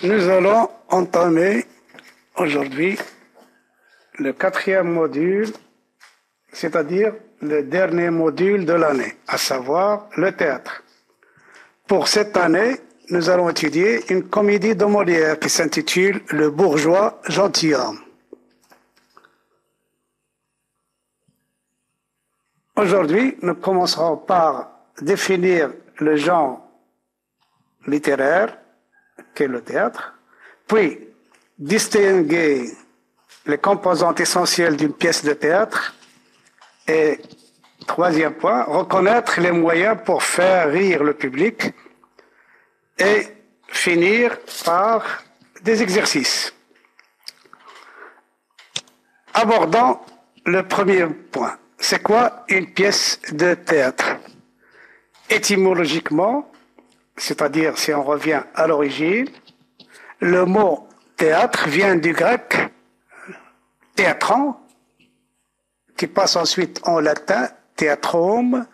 Nous allons entamer aujourd'hui le 4e module, c'est-à-dire le dernier module de l'année, à savoir le théâtre. Pour cette année, nous allons étudier une comédie de Molière qui s'intitule Le bourgeois gentilhomme. Aujourd'hui, nous commencerons par définir le genre littéraire qu'est le théâtre, puis distinguer les composantes essentielles d'une pièce de théâtre et, troisième point, reconnaître les moyens pour faire rire le public et finir par des exercices. Abordons le premier point. C'est quoi une pièce de théâtre? Étymologiquement, c'est-à-dire si on revient à l'origine, le mot théâtre vient du grec théatron, qui passe ensuite en latin théatrum,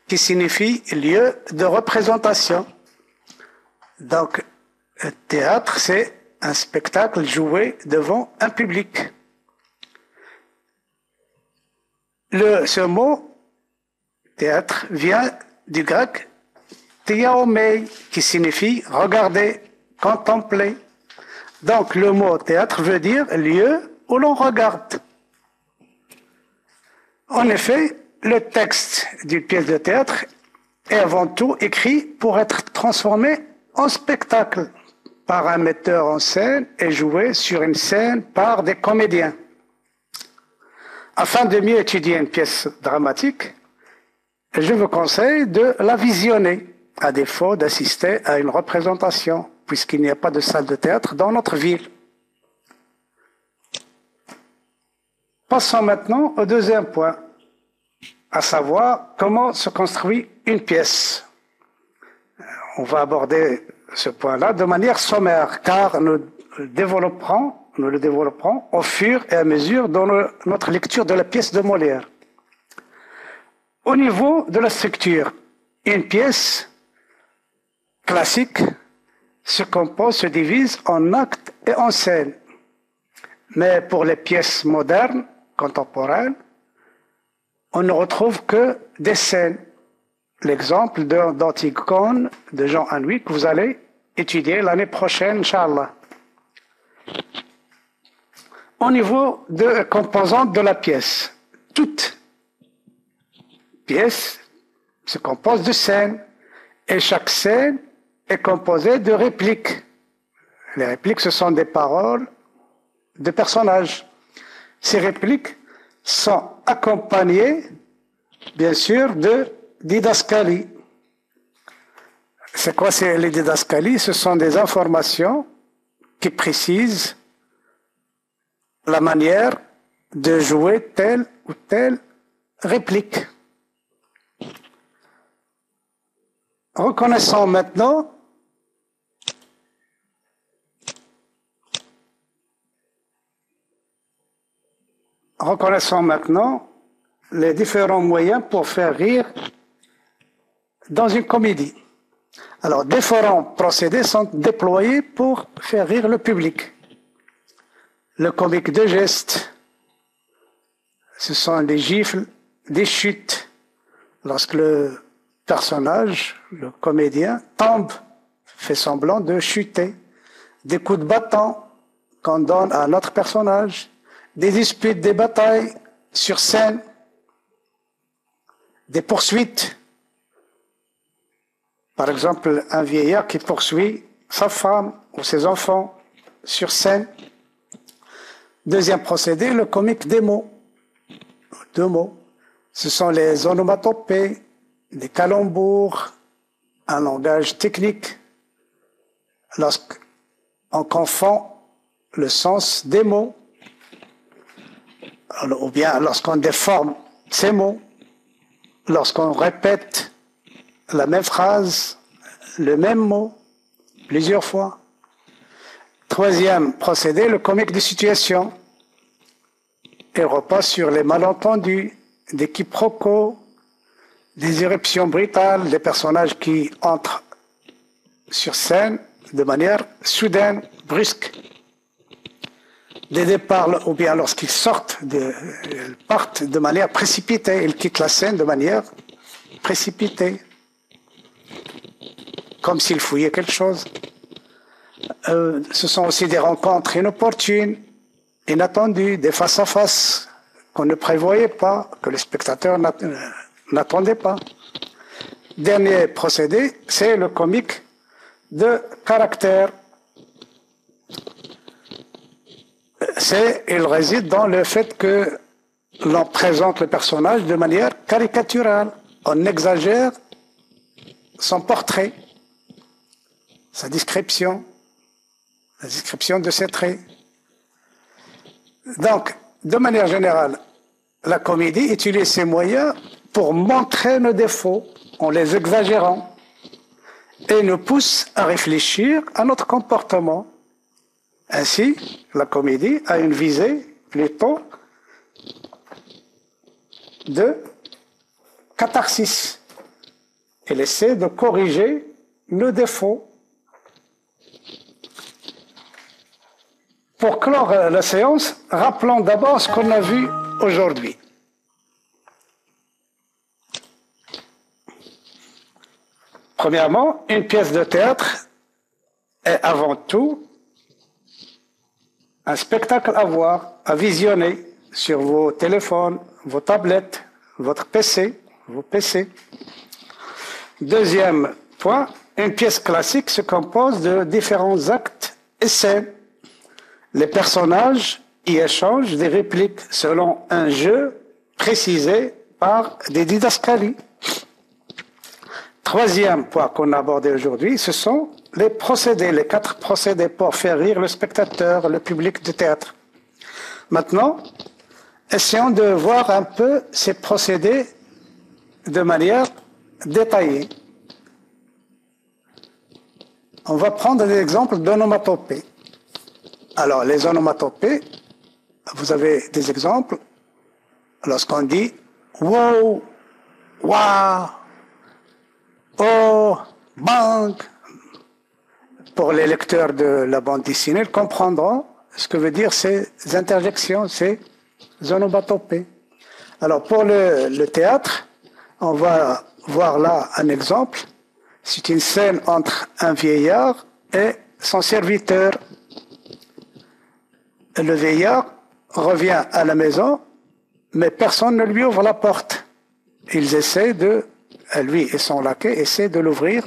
qui signifie lieu de représentation. Donc, théâtre, c'est un spectacle joué devant un public. Ce mot théâtre vient du grec théaomai, qui signifie regarder, contempler. Donc le mot théâtre veut dire lieu où l'on regarde. En effet, le texte d'une pièce de théâtre est avant tout écrit pour être transformé en spectacle par un metteur en scène et joué sur une scène par des comédiens. Afin de mieux étudier une pièce dramatique, je vous conseille de la visionner, à défaut d'assister à une représentation, puisqu'il n'y a pas de salle de théâtre dans notre ville. Passons maintenant au deuxième point, à savoir comment se construit une pièce. On va aborder ce point-là de manière sommaire, car nous le développerons au fur et à mesure dans notre lecture de la pièce de Molière. Au niveau de la structure, une pièce classique se divise en actes et en scènes. Mais pour les pièces modernes, contemporaines, on ne retrouve que des scènes. L'exemple d'Antigone de Jean Anouilh que vous allez étudier l'année prochaine, Inch'Allah. Au niveau de composantes de la pièce, toute pièce se compose de scènes et chaque scène est composée de répliques. Les répliques, ce sont des paroles de personnages. Ces répliques sont accompagnées, bien sûr, de didascalies. C'est quoi les didascalies? Ce sont des informations qui précisent la manière de jouer telle ou telle réplique. Reconnaissons maintenant les différents moyens pour faire rire dans une comédie. Alors, différents procédés sont déployés pour faire rire le public. Le comique de geste, ce sont des gifles, des chutes. Lorsque le personnage, le comédien, tombe, fait semblant de chuter. Des coups de bâton qu'on donne à notre personnage. Des disputes, des batailles sur scène. Des poursuites. Par exemple, un vieillard qui poursuit sa femme ou ses enfants sur scène. Deuxième procédé, le comique des mots. 2 mots. Ce sont les onomatopées, des calembours, un langage technique. Lorsqu'on confond le sens des mots, ou bien lorsqu'on déforme ces mots, lorsqu'on répète la même phrase, le même mot, plusieurs fois. Troisième procédé, le comique de situation. Il repasse sur les malentendus, des quiproquos, des éruptions brutales, des personnages qui entrent sur scène de manière soudaine, brusque. Des départs, ou bien lorsqu'ils ils partent de manière précipitée, ils quittent la scène de manière précipitée, comme s'ils fouillaient quelque chose. Ce sont aussi des rencontres inopportunes, inattendues, des face-à-face qu'on ne prévoyait pas, que les spectateurs n'attendaient pas. Dernier procédé, c'est le comique de caractère. Il réside dans le fait que l'on présente le personnage de manière caricaturale. On exagère son portrait, sa description, la description de ses traits. Donc, de manière générale, la comédie utilise ces moyens pour montrer nos défauts en les exagérant et nous pousse à réfléchir à notre comportement. Ainsi, la comédie a une visée plutôt de catharsis. Elle essaie de corriger nos défauts. Pour clore la séance, rappelons d'abord ce qu'on a vu aujourd'hui. Premièrement, une pièce de théâtre est avant tout un spectacle à voir, à visionner sur vos téléphones, vos tablettes, votre PC, vos PC. Deuxième point, une pièce classique se compose de différents actes et scènes. Les personnages y échangent des répliques selon un jeu précisé par des didascalies. Troisième point qu'on a abordé aujourd'hui, ce sont les procédés, les 4 procédés pour faire rire le spectateur, le public de théâtre. Maintenant, essayons de voir un peu ces procédés de manière détaillée. On va prendre des exemples d'onomatopées. Alors, les onomatopées, vous avez des exemples lorsqu'on dit « wow »,« waouh »,« oh »,« bang ». Pour les lecteurs de la bande dessinée, ils comprendront ce que veut dire ces interjections, ces onomatopées. Alors, pour le théâtre, on va voir là un exemple. C'est une scène entre un vieillard et son serviteur. Le vieillard revient à la maison, mais personne ne lui ouvre la porte. Ils essaient lui et son laquais essaient de l'ouvrir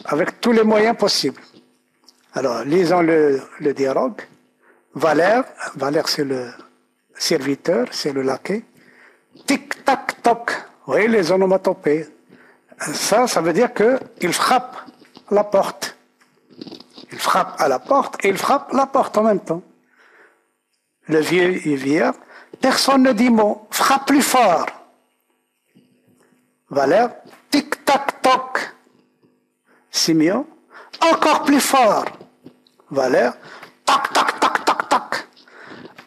avec tous les moyens possibles. Alors, lisons le dialogue. Valère c'est le serviteur, c'est le laquais. Tic, tac, toc. Vous voyez les onomatopées. Ça veut dire qu'il frappe la porte. Il frappe à la porte et il frappe la porte en même temps. Le vieillard, personne ne dit mot, frappe plus fort. Valère, tic, tac, toc. Simeon, encore plus fort. Valère, tac, tac, tac, tac, tac.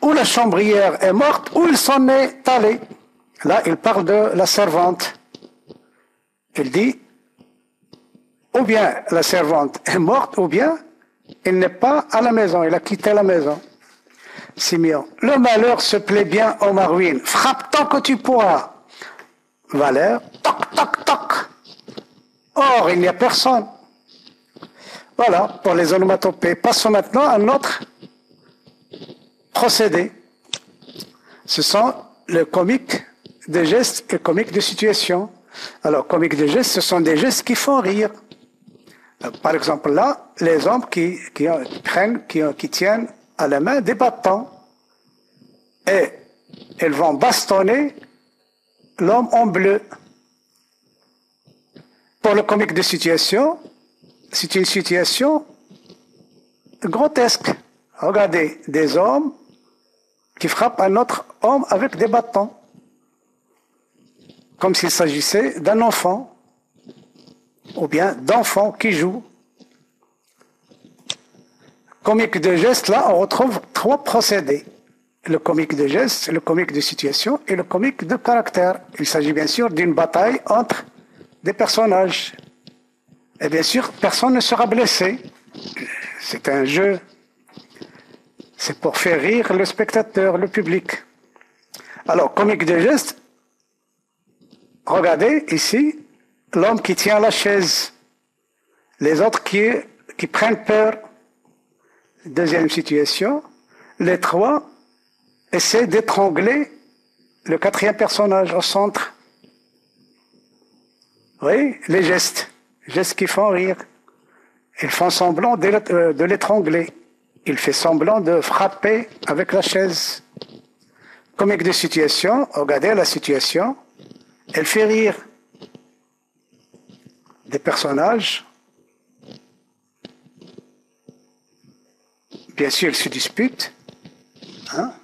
Ou la chambrière est morte, ou il s'en est allé. Là, il parle de la servante. Il dit, ou bien la servante est morte, ou bien il n'est pas à la maison, il a quitté la maison. Simeon, le malheur se plaît bien en ma ruine. Frappe tant que tu pourras. Valère, toc, toc, toc. Or, il n'y a personne. Voilà, pour les onomatopées. Passons maintenant à notre procédé. Ce sont le comique de gestes et comique de situation. Alors, comique de gestes, ce sont des gestes qui font rire. Par exemple, là, les hommes qui tiennent à la main des bâtons. Et ils vont bastonner l'homme en bleu. Pour le comique de situation, c'est une situation grotesque. Regardez, des hommes qui frappent un autre homme avec des bâtons. Comme s'il s'agissait d'un enfant, ou bien d'enfants qui jouent. Comique de geste, là, on retrouve 3 procédés. Le comique de geste, le comique de situation et le comique de caractère. Il s'agit bien sûr d'une bataille entre des personnages. Et bien sûr, personne ne sera blessé. C'est un jeu. C'est pour faire rire le spectateur, le public. Alors, comique de geste, regardez ici, l'homme qui tient la chaise, les autres qui prennent peur. Deuxième situation, les trois essaient d'étrangler le quatrième personnage au centre. Oui, les gestes qui font rire. Ils font semblant de l'étrangler. Il fait semblant de frapper avec la chaise. Comique de situation, regardez la situation, elle fait rire. Des personnages, bien sûr, ils se disputent.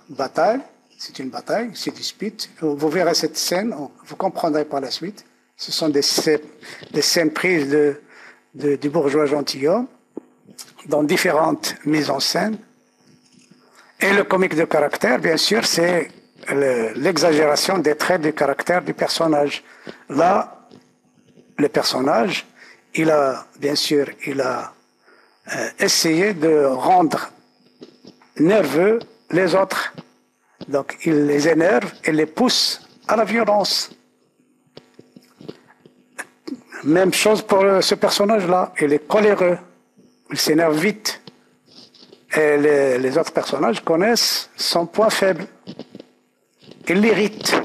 Bataille, c'est une bataille, ils se disputent. Vous verrez cette scène, vous comprendrez par la suite. Ce sont des scènes prises du bourgeois gentilhomme dans différentes mises en scène. Et le comique de caractère, bien sûr, c'est l'exagération des traits de caractère du personnage. Là, le personnage, il a essayé de rendre nerveux les autres. Donc, il les énerve et les pousse à la violence. Même chose pour ce personnage-là. Il est coléreux. Il s'énerve vite. Et les autres personnages connaissent son point faible. Il l'irrite.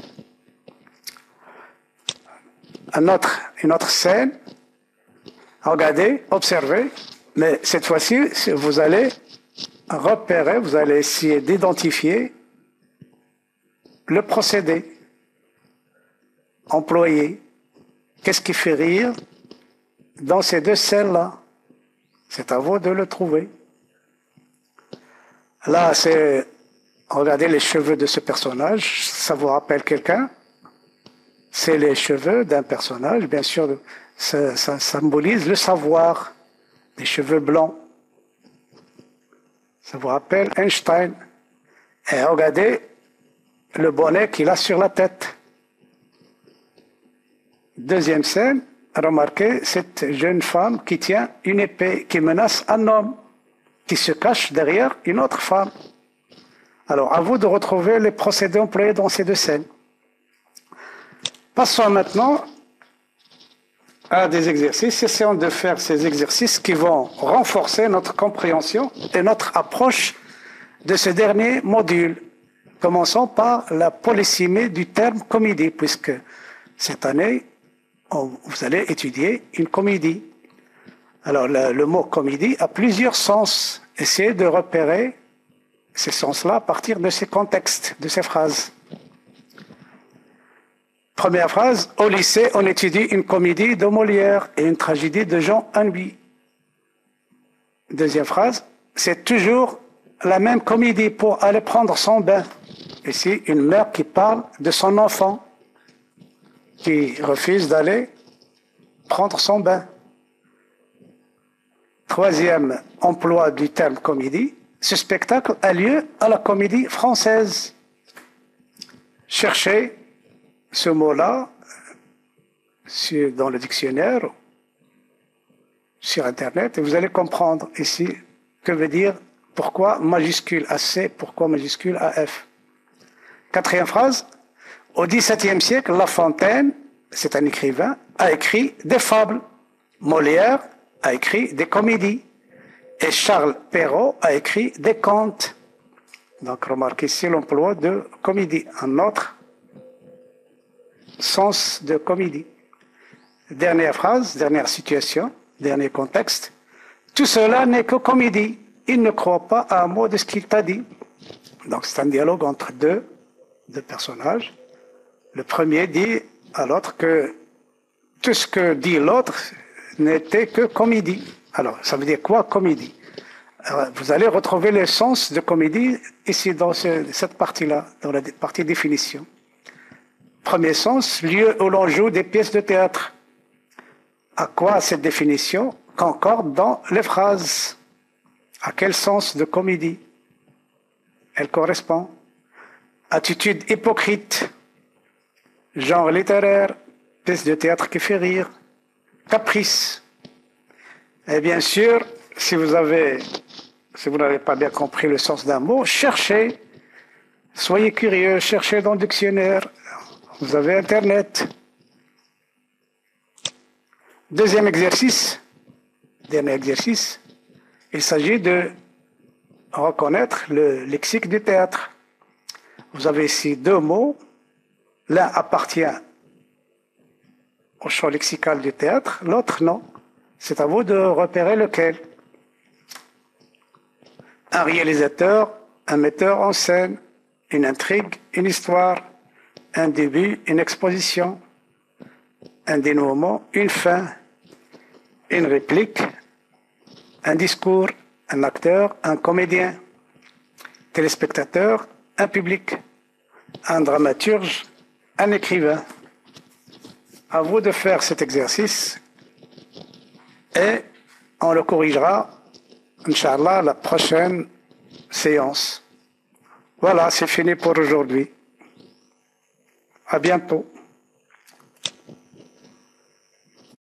Une autre scène. Regardez, observez. Mais cette fois-ci, vous allez repérer, vous allez essayer d'identifier le procédé employé. Qu'est-ce qui fait rire dans ces deux scènes-là? C'est à vous de le trouver. Là, regardez les cheveux de ce personnage. Ça vous rappelle quelqu'un? C'est les cheveux d'un personnage. Bien sûr, ça symbolise le savoir. Des cheveux blancs. Ça vous rappelle Einstein. Et regardez le bonnet qu'il a sur la tête. Deuxième scène, remarquez cette jeune femme qui tient une épée, qui menace un homme, qui se cache derrière une autre femme. Alors, à vous de retrouver les procédés employés dans ces deux scènes. Passons maintenant à des exercices. Essayons de faire ces exercices qui vont renforcer notre compréhension et notre approche de ce dernier module. Commençons par la polysémie du terme comédie, puisque cette année, vous allez étudier une comédie. Alors, le mot comédie a plusieurs sens. Essayez de repérer ces sens-là à partir de ces contextes, de ces phrases. Première phrase, au lycée, on étudie une comédie de Molière et une tragédie de Jean Anouilh. Deuxième phrase, c'est toujours la même comédie pour aller prendre son bain. Ici, une mère qui parle de son enfant qui refuse d'aller prendre son bain. Troisième emploi du terme comédie, ce spectacle a lieu à la Comédie Française. Cherchez ce mot-là dans le dictionnaire, sur Internet, et vous allez comprendre ici que veut dire pourquoi majuscule AC, pourquoi majuscule AF. Quatrième phrase, au XVIIe siècle, La Fontaine, c'est un écrivain, a écrit des fables. Molière a écrit des comédies. Et Charles Perrault a écrit des contes. Donc remarquez ici l'emploi de comédie, un autre sens de comédie. Dernière phrase, dernière situation, dernier contexte. Tout cela n'est que comédie. Il ne croit pas à un mot de ce qu'il t'a dit. Donc c'est un dialogue entre deux personnages. Le premier dit à l'autre que tout ce que dit l'autre n'était que comédie. Alors, ça veut dire quoi, comédie? Alors, vous allez retrouver le sens de comédie ici dans cette partie-là, dans la partie définition. Premier sens, lieu où l'on joue des pièces de théâtre. À quoi cette définition concorde dans les phrases? À quel sens de comédie elle correspond? Attitude hypocrite, genre littéraire, pièce de théâtre qui fait rire, caprice, Et bien sûr, si vous n'avez pas bien compris le sens d'un mot, cherchez, soyez curieux, cherchez dans le dictionnaire. Vous avez Internet. Deuxième exercice, dernier exercice, il s'agit de reconnaître le lexique du théâtre. Vous avez ici deux mots. L'un appartient au champ lexical du théâtre, l'autre non. C'est à vous de repérer lequel. Un réalisateur, un metteur en scène, une intrigue, une histoire, un début, une exposition, un dénouement, une fin, une réplique, un discours, un acteur, un comédien, téléspectateur, un public, un dramaturge, un écrivain. À vous de faire cet exercice et on le corrigera, Inch'Allah, la prochaine séance. Voilà, c'est fini pour aujourd'hui. À bientôt.